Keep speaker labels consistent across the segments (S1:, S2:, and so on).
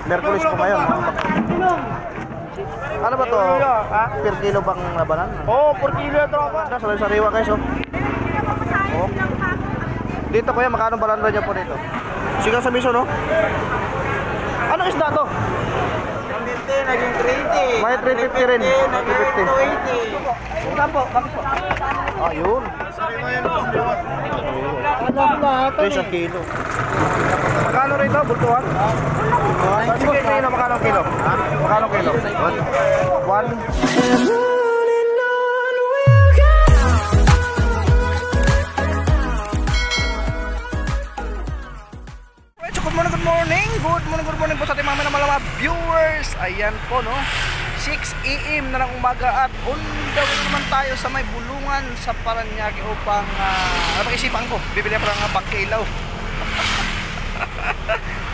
S1: Merkulis po ngayon. Ano ba to? Per kilo bang labanan?
S2: Oo, per kilo ito ako.
S1: Sariwa guys, oh. Oh. Dito kuya, magkano balanda niya po dito? Sigang sa miso, no? Ano isda to?
S2: 150, naging 380.
S1: May 350 rin.
S2: 380. Kampo, kampo.
S1: Ayun. Tres ang kilo. Magkano rito? Bultuhan? Sige, kilo. Magkano kilo? Magkano kilo? 1. Good morning po sa ating mga mga viewers. Ayan po, no, 6 AM na ng umaga at undawin naman tayo sa may bulungan sa Paranaque upang napag-isipan ko, bibili pa ng pangkilaw.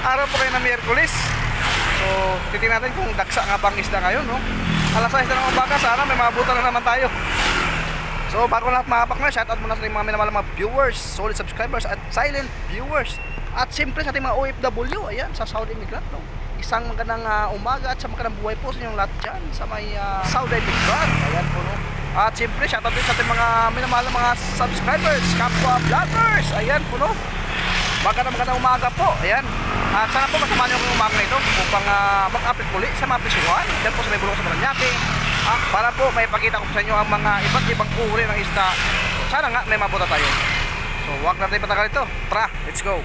S1: Araw po kayo na Miyerkules. So titingnan natin kung daksa nga bang isda ngayon, no. Alas 6 na ng umaga, sana may mabutan na naman tayo. So bago lahat makapak na, shoutout muna sa ating mga mga viewers, solid subscribers at silent viewers. At siyempre sa ating mga OFW, ayan, sa Saudi Immigrant, no? Isang magandang umaga at sa magandang buhay po sa inyong lahat dyan sa may Saudi Immigrant, ayan po, no? At siyempre, shoutout din sa ating mga minamahal na mga subscribers, kapwa vloggers, ayan po, no? Magandang umaga po, ayan. At sana po masamahan yung umaga na ito upang mag-update muli sa mga presyuhan dyan po sa may bulong sa Paranaque, para po may pakita ko po sa inyo ang mga iba't ibang uri ng isda. Sana nga may mabuta tayo. So huwag natin patagal ito. Tara, let's go!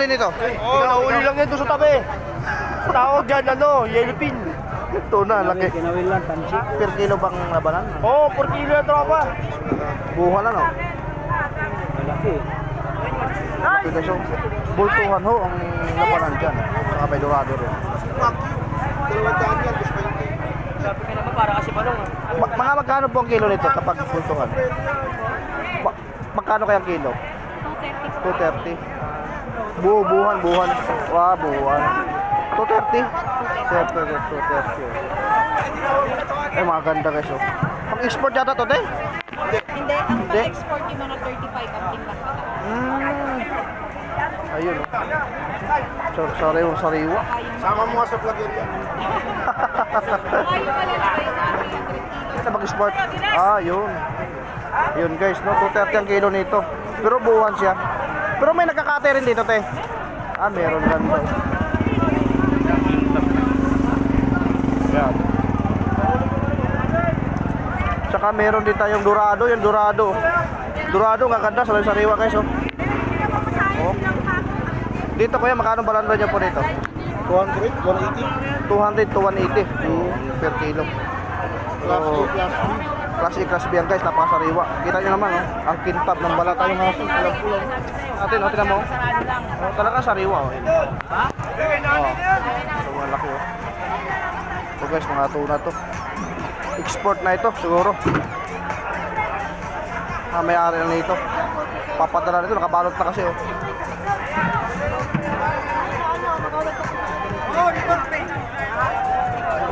S1: Nito?
S2: Oh, nahuli lang yan doon sa tabi. Tawag dyan, ano, yellow pin.
S1: Ito na, laki.
S2: Kinawin lang, tansi.
S1: Per kilo bang labanan?
S2: Oo, per kilo ito ako.
S1: Buhan ano?
S2: Malaki.
S1: Laki guys, oh. Bultuhan ho ang labanan dyan. Saka may dorado rin.
S2: Sabi ka naman, para kasi balong.
S1: Mga magkano po ang kilo nito kapag bultuhan? Magkano kayang kilo? 230. Buhan. Wow, buhan. 230. 230. Ay, maganda guys, oh. Pang-export yata to, te?
S3: Hindi, ang pang-export yung mga 35 ang timbang pa.
S1: Ayun, oh. Sariwa.
S2: Sama mo nga sa vlogger yan.
S3: Ayaw pala na kayo namin yung 3 kilos.
S1: Sa mag-export. Yun. Yun guys, no? 230 ang kilo nito. Pero buwan siya. Pero may nagkakate rin dito, te. Meron lang daw. Yan. Tsaka meron din tayong dorado. Yung dorado. Dorado, ang ganda. Sariwa guys, oh. Dito kuya, magkano balanda niya po dito?
S2: 200, 180.
S1: 200 to 180 per kilo. So, Class A, Class B yan guys, napakasariwa. Kita nyo naman, oh, ang kintab ng balat tayong haso. Pulang-pulang. Atin, oh, tinan mo. Oh, talaga sariwa, oh. So, malaki, oh. So guys, mga tuna to. Export na ito, siguro. May-ari na nito. Papadala nito, nakabalot na kasi, oh.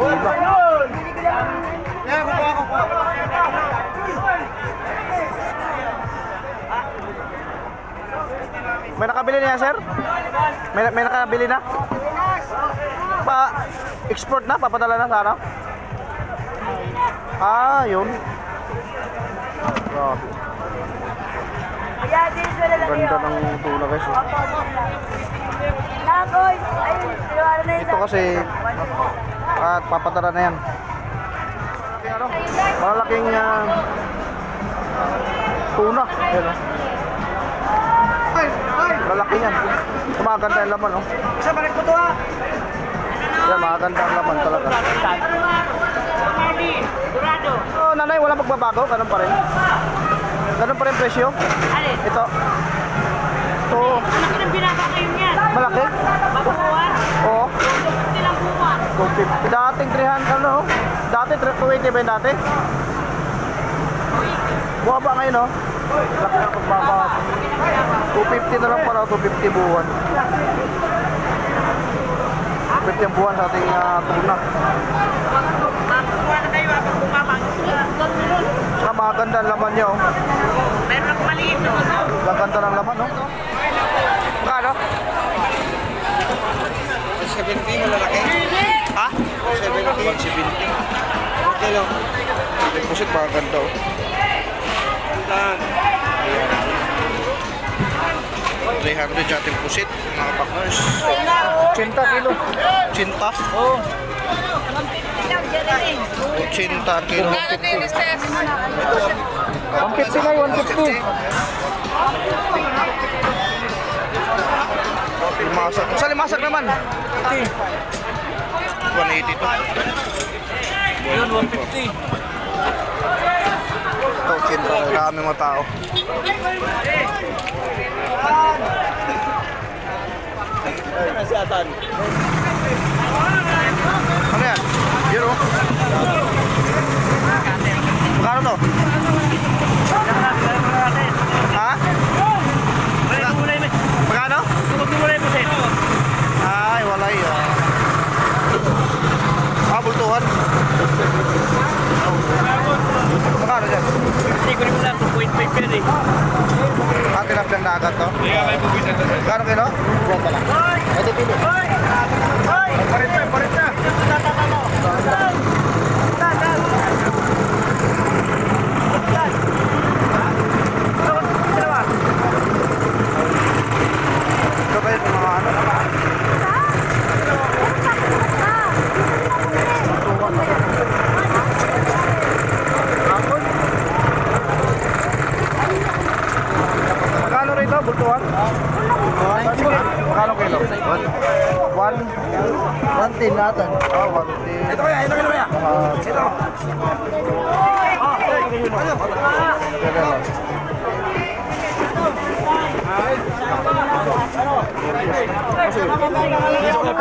S1: Iba. May nakabili na yan, sir? May nakabili na? Pa-export na? Papadala na sana? Yun. Grabe. Ganda ng tuna guys, oh. Ito kasi at papadala na yan. Malaking Tuna. Ayan o. Lalaki yan. Maganda yung laman o.
S2: Isa balik mo to ha.
S1: Yan, maganda ang laman talaga. Oh, nanay, wala pagbabago. Ganun pa rin. Ganun pa rin presyo.
S3: Alin?
S1: Ito. Ito.
S3: Malaki ng binaba kayo niyan.
S1: Malaki?
S3: Babakuhan.
S1: Oo.
S3: 250 lang buwan.
S1: 250. Dating 300, ano? Dati 280 ba yung dati? Buha ba ngayon, no? Laki ng pagbaba. 250 na lang pala, 250 buwan. 250 ang buwan sa ating tuna.
S3: Babakuhan na kayo habang bumabang.
S1: Saka maganda ang laman niya, oh.
S3: Meron ako maliit na
S1: Maganda ng laman, no? Magkano?
S2: 70 malalaki.
S1: Ha?
S2: 170. Okay lang.
S1: Deposit, maganda, oh.
S2: Lan.
S1: 300 sa ating pusit, mga partners. 80 kilo. 80? Oo. 80 kilo. 150 na, 150. Limasak. Sa limasak naman? 180 to.
S2: Yun, 150.
S1: Ito, 80. Marami mga tao.
S2: Si Atan.
S1: Ano yan? Yun, oh. Magkano to? Ha? Magkano? Ay, walay. Bultuhan. Magkano dyan?
S2: Hindi ko rin mo lang, 2.5 yan eh.
S1: Tinap lang na agad to? Magkano kilo? Buwan pa lang. Pwede pili. Parit na. Ito ba yung mga ano? Magkano rito? Bultuhan? Magkano kilo? 110 natin. Ah, 110. Ito kaya. Ito.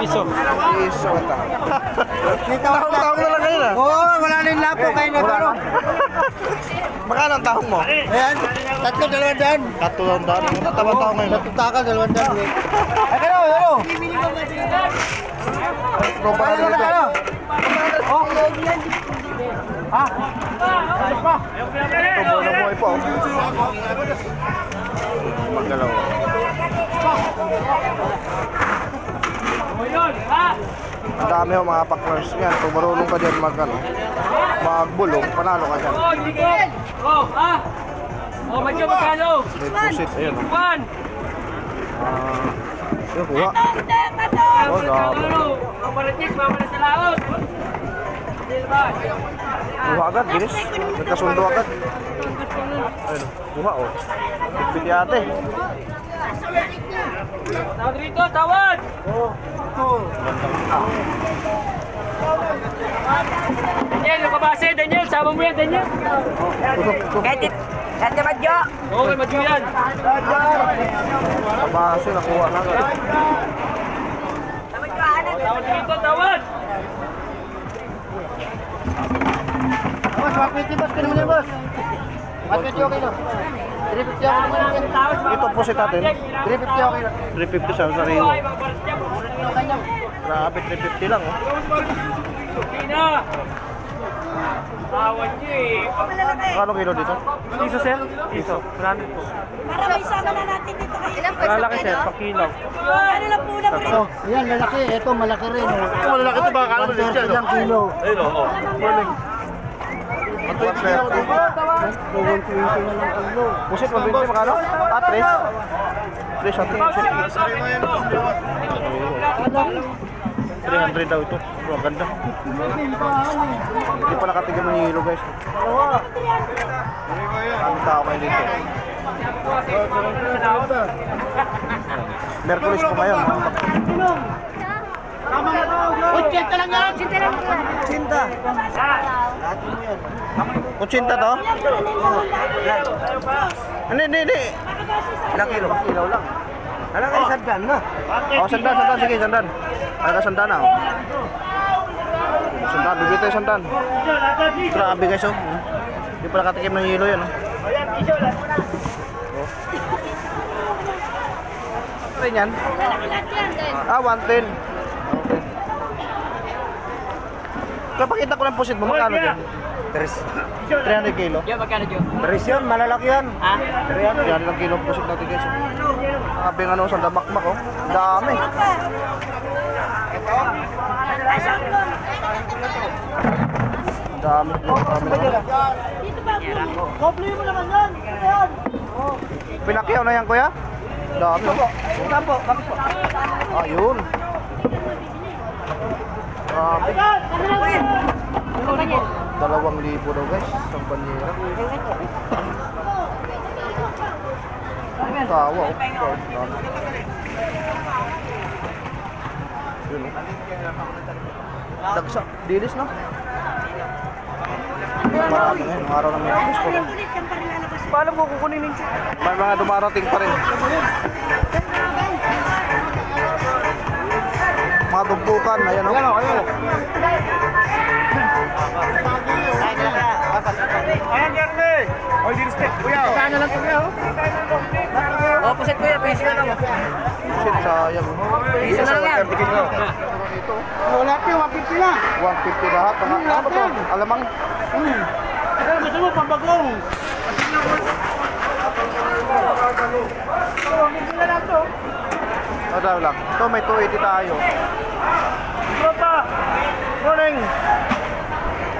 S2: Piso.
S1: Piso ata. Tahong na lang kayo na.
S2: Oo, wala na yung lapo kayo na gano'n.
S1: Magkano ang tahong mo?
S2: Ayan, 3,200.
S1: 200. Ang tatabang tahong ngayon.
S2: Takal, 200. Ay, ano?
S1: Tropa na dito.
S2: Oh, ha? Ay pa.
S1: Ito na buhay po. Pagdalawa. Ang dami ho mga partners yan. Kung marunong ka dyan magbulong, panalo ka dyan.
S2: Medyo magkano?
S1: Deposit, ayun.
S2: One.
S1: Yung kuha. Oh, dami.
S2: Mamaratik, mamara sa laot.
S1: Kuha agad, bilis. Nagkasundo agad. Ayun, kuha oh. Pili ate.
S2: Tawad rito, tawad! Daniel, nakabase, Daniel, sama mo yan, Daniel. Kahit madyo. Oo, may madyo yan.
S1: Kabase, nakuha na agad.
S2: Tawad rito, tawad!
S4: Boss, 120 boss, kano mo na boss? 120 okay na. 350 ako naman.
S1: Ito po si natin.
S4: 350 okay na.
S1: 350 sa sariwa. Grabe, 350 lang oh.
S2: Pina! Tawad niyo eh.
S1: Kano kilo dito?
S2: Piso, sir? Piso. Marami po.
S3: Para may sama na natin dito kayo. Ilang
S2: Malalaki, sir, pakilaw.
S3: Ano lang po na
S4: Oh, yan, lalaki. Ito, malaki rin.
S1: Ito malalaki ito ba? Kano din siya?
S4: 130 lang kilo.
S2: Ayun, oo.
S1: Pusit, 120 magkano? Ah, 3? 3 sa 3. 300 daw ito. Bro, ang ganda. Hindi pa nakatigam ng hilo guys. Ang tao kayo dito. Merkulis po ngayon.
S4: Kutsenta lang yan!
S1: Cinta. Kuchinta to? Hindi. Ilang kilo? Kilo lang. Alam kayo, sandan na. Sandan. Sige, sandan. Ada sandan na. Sandan, bibili tayo sandan. Grabe guys, oh. Hindi pa nakatikim ng hilo yan, oh. Ano rin yan? 110. Okay. Kapakita ko ng pusit mo, magkano din? 300 kilo.
S4: Yan, magkano dyan?
S2: Tres yun, malalaki yan.
S4: Ha?
S1: 300 lang kilo pusit natin guys. Sabi nga sa damakmak, oh. Dami. Dami.
S2: Kople mo naman yan.
S1: Pinakyaw na yan, kuya? Dami, oh.
S2: Bakit po?
S1: Ayun. Grabe. 2,000 daw guys. Isang banyera. Tawa, oh. Yun, oh. Dagsa. Dilis, no? Marami ngayon. Ang araw na may gusto ko.
S2: Paano mo kukunin yung chick?
S1: May mga dumarating pa rin. Mga tumpukan. Ayan, oh.
S2: Ayan, Jeremy! Oy, dilis ka. Kuya, kano lang ito, kuya, oh? Oh, pusit kuya, piso na lang.
S1: Shit, sayang.
S2: Piso na lang yan. Wala ito, 150 na.
S1: 150 lahat. Ano to? Alamang.
S2: Pero gusto mo, pambagong.
S1: Ano lang. Ito, may 280 tayo.
S2: Tropa! Morning!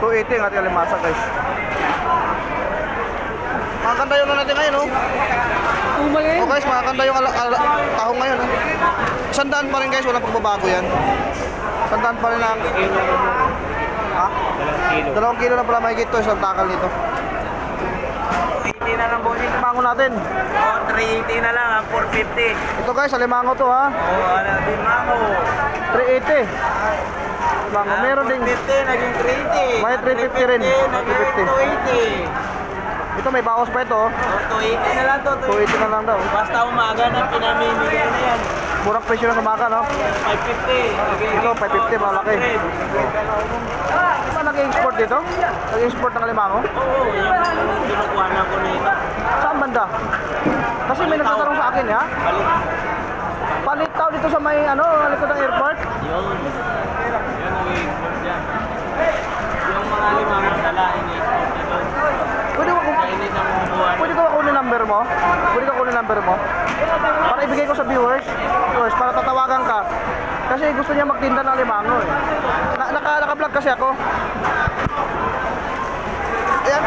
S1: 280 ang ating alimasa guys. Makakanda yun na natin ngayon, oh. Oh guys, makakanda yung tahong ngayon, oh. 100 pa rin guys, walang pagbabago yan. 100 pa rin ang... Ha? 2 kilo na pala mahigit to, isang takal nito.
S2: 380 na lang, bossing.
S1: Limango natin.
S2: Oh, 380 na lang, 450.
S1: Ito guys, alimango to ha.
S2: Oh, ano, limango.
S1: 380. Limango, meron din.
S2: 350, naging 380.
S1: May 350 rin.
S2: Naging 280.
S1: Ito may bawas pa ito, oh.
S2: Oh, 280 na lang to.
S1: 280 na lang daw.
S2: Basta umaga na pinamimigay na yan.
S1: Murang presyo na sumaka, no?
S2: 550.
S1: Ito, 550, malaki. Saan nag-export dito? Nag-export ng alimango?
S2: Oo, yung kinukuha na ko nito.
S1: Saan banda? Kasi may nagtatanong sa akin, ha?
S2: Balik.
S1: Palit tao dito sa may, likod ng airport.
S2: Yun. Yun ang i-export dyan. Yung mga limang dala, ini-export nito.
S1: Pwede ko
S2: Kainit ang kumukuha.
S1: Pwede ko kunin number mo? Pwede ko kunin number mo? Para ibigay ko sa viewers, para tatawagan ka. Kasi gusto niya magtinda ng limango, eh. Naka-vlog kasi ako. Ayan,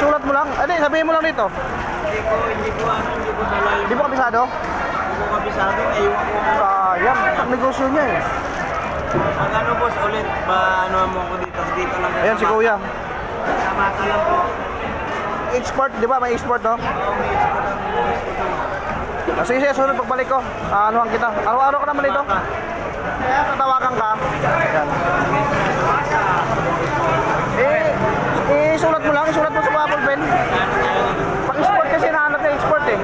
S1: sulat mo lang. Sabihin mo lang dito.
S2: Hindi ko dala yung...
S1: Di mo kabisado?
S2: Hindi ko kabisado, ayun ko.
S1: Sayang, ang negosyo niya, eh.
S2: Pag ano boss, ulit, ano mo ko dito? Dito lang.
S1: Ayan si Kuya.
S2: Samata lang po.
S1: Export, di ba? May export, no? Sige, sunod pagbalik ko. Anuhan kita. Araw-araw ka naman dito. Tatawagan ka. Ayan. Isulat mo lang. Isulat mo sa Apple Pen. Pag-export kasi nahanap na export, eh.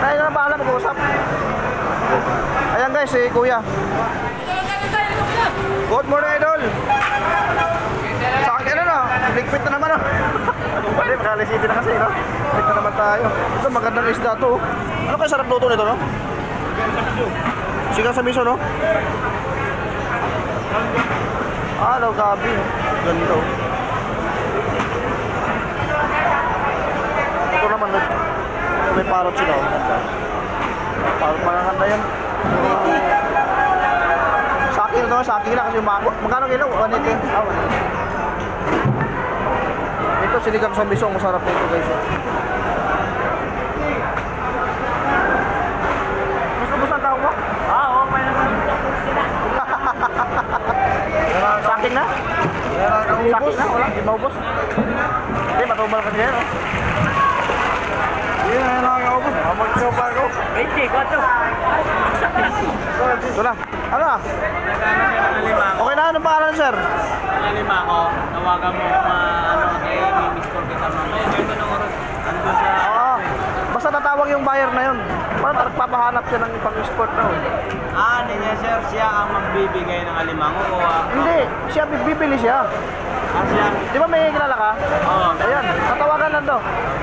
S1: Kaya na bahala mag-uusap. Ayan guys, si Kuya. Good morning, idol. Sa akin na, ligpit na naman, oh. Pwede, makalisipin na kasi, no? Ligpit na naman tayo. Ito, magandang isda to, oh. Ano kaya sarap luto nito, no? Sigang sa miso, no? Ano, gabi, no? Ganito. Ito naman, no? May parot sila, oh. Parot mananganda yan. Sa akin lang kasi magkano kilo? 180. Ito sinigang sa misong, masarap nito guys. Gusto mo saan tao mo?
S2: Oo, may naman.
S1: Ito na. Ano na?
S2: Nagkano siya ng alimango.
S1: Okay na, anong pangalan, sir?
S2: Ang alimango, tawagan mo kung ano, i-miss call kita mamaya. Ito na oras. Andun sa...
S1: Oo. Basta tatawag yung buyer na yun. Parang nagpapahanap siya ng pang-sport na.
S2: Hindi niya sir, siya ang magbibigay ng alimango o
S1: Hindi, siya bibili siya.
S2: siya?
S1: Di ba may kilala ka?
S2: Oo.
S1: Ayan, tatawagan lang to.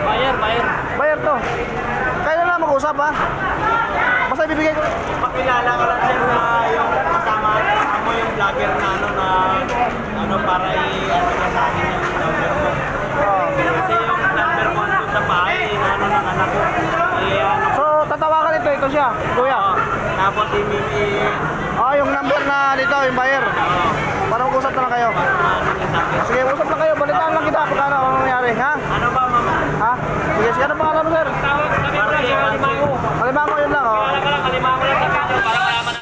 S2: Buyer.
S1: Buyer to. Kaya na lang mag-usap ha. Basta ibibigay ko.
S2: Pakilala ka lang sir na yung kasama mo yung vlogger na para i-ano na sa akin yung number mo. Kasi yung number mo andun sa bahay, ng anak ko.
S1: So, tatawagan ito siya, kuya.
S2: Tapos
S1: Yung number na dito, yung buyer. Para mag-usap na lang kayo. Sige, usap na kayo. Balitaan lang kita kung ano nangyari, ha?
S2: Ano ba mama?
S1: Ha? Sige, ano pa alam mo, sir?
S2: Alimango.
S1: Alimango yun lang, oh.
S2: Alimango lang.